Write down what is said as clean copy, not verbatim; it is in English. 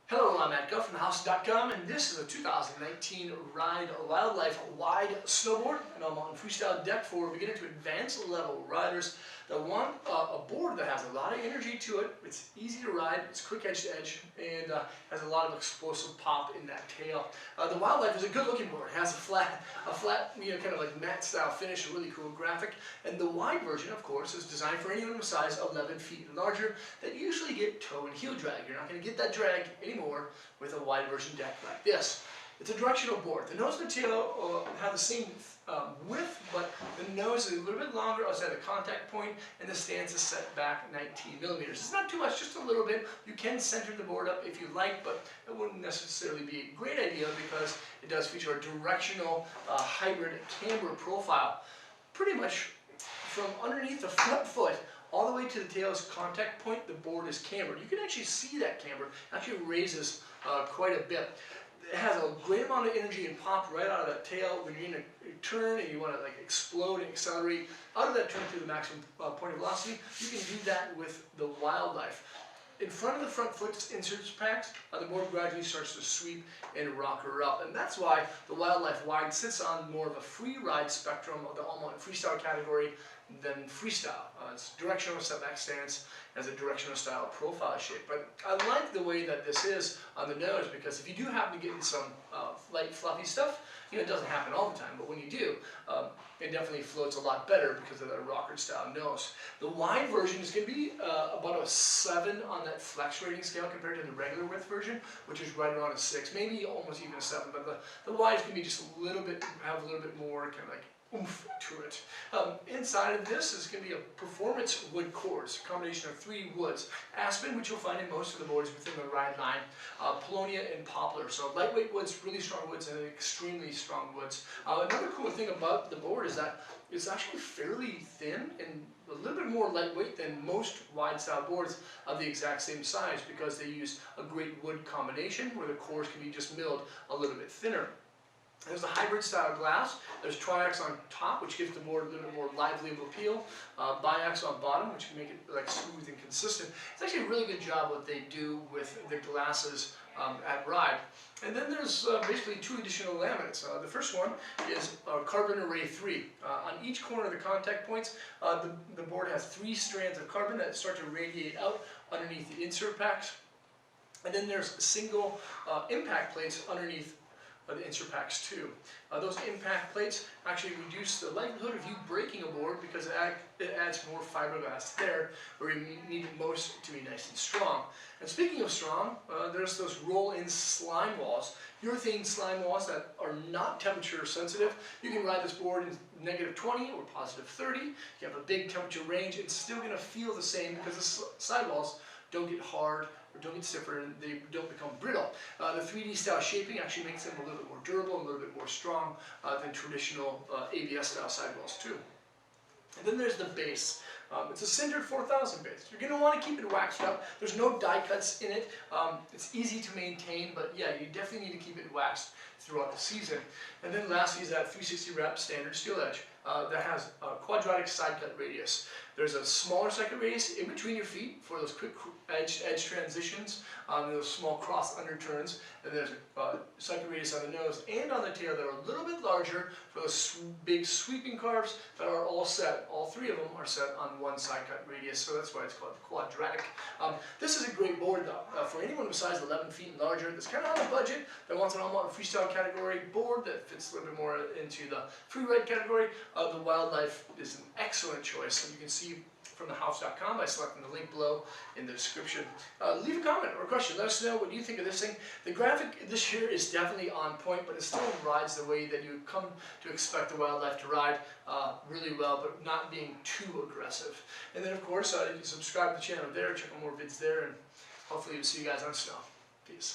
Hello, I'm Matt Guff from thehouse.com, and this is a 2019 Ride Wildlife Wide Snowboard and all mountain freestyle deck for beginner to advanced level riders that want a board that has a lot of energy to it. It's easy to ride, it's quick edge to edge, and has a lot of explosive pop in that tail. The Wildlife is a good looking board. It has a flat, kind of like matte style finish, a really cool graphic. And the wide version, of course, is designed for anyone with size 11 feet and larger that usually get toe and heel drag. You're not going to get that drag anymore with a wide version deck like this. It's a directional board. The nose and the tail have the same width, but the nose is a little bit longer outside the contact point, and the stance is set back 19 millimeters. It's not too much, just a little bit. You can center the board up if you like, but it wouldn't necessarily be a great idea because it does feature a directional hybrid camber profile. Pretty much from underneath the front foot all the way to the tail's contact point, the board is cambered. You can actually see that camber. It actually raises quite a bit. It has a great amount of energy and pop right out of that tail. When you're in a turn and you want to like explode and accelerate out of that turn to the maximum point of velocity, you can do that with the Wildlife. In front of the front foot inserts packs, the board gradually starts to sweep and rock her up. And that's why the Wildlife Wide sits on more of a free ride spectrum of the all-mountain freestyle category than freestyle. It's directional step-back stance, has a directional style profile shape. But I like the way that this is on the nose, because if you do happen to get in some light fluffy stuff, it doesn't happen all the time, but when you do, it definitely floats a lot better because of that rocker style nose. The wide version is going to be about a 7 on that flex rating scale compared to the regular width version, which is right around a 6, maybe almost even a 7, but the wide is going to be just a little bit, have a little bit more kind of like oomph to it. Inside of this is going to be a performance wood cores, a combination of 3 woods. Aspen, which you'll find in most of the boards within the ride line, Paulownia and poplar. So lightweight woods, really strong woods, and extremely strong woods. Another cool thing about the board is that it's actually fairly thin and a little bit more lightweight than most wide style boards of the exact same size, because they use a great wood combination where the cores can be just milled a little bit thinner. There's a hybrid style glass. There's triax on top, which gives the board a little bit more lively of appeal. Biax on bottom, which can make it like smooth and consistent. It's actually a really good job what they do with the glasses at Ride. And then there's basically 2 additional laminates. The first one is carbon array 3. On each corner of the contact points, the board has 3 strands of carbon that start to radiate out underneath the insert packs. And then there's single impact plates underneath the insert packs too. Those impact plates actually reduce the likelihood of you breaking a board because it adds more fiberglass there where you need it most to be nice and strong. And speaking of strong, there's those roll-in slime walls, urethane slime walls that are not temperature sensitive. You can ride this board in -20 or +30. You have a big temperature range. It's still going to feel the same because the sidewalls don't get hard or don't get stiffer, and they don't become brittle. The 3D style shaping actually makes them a little bit more durable, a little bit more strong than traditional ABS style sidewalls too. And then there's the base. It's a cindered 4000 base. You're going to want to keep it waxed up. There's no die cuts in it. It's easy to maintain, but yeah, you definitely need to keep it waxed throughout the season. And then lastly is that 360 wrap standard steel edge that has a quadratic side cut radius. There's a smaller side cut radius in between your feet for those quick edge transitions, those small cross underturns, and there's a side cut radius on the nose and on the tail that are a little bit larger for those big sweeping carves that are all set. All 3 of them are set on one side cut radius, so that's why it's called quadratic. This is a great board though for anyone with size 11 feet and larger that's kind of on a budget, that wants an all-mountain freestyle category board that fits a little bit more into the free ride category. The Wildlife is an excellent choice, and you can see from thehouse.com by selecting the link below in the description. Leave a comment or a question. Let us know what you think of this thing. The graphic this year is definitely on point, but it still rides the way that you come to expect the Wildlife to ride really well, but not being too aggressive. And then of course, you can subscribe to the channel there, check out more vids there, and hopefully we'll see you guys on snow. Peace.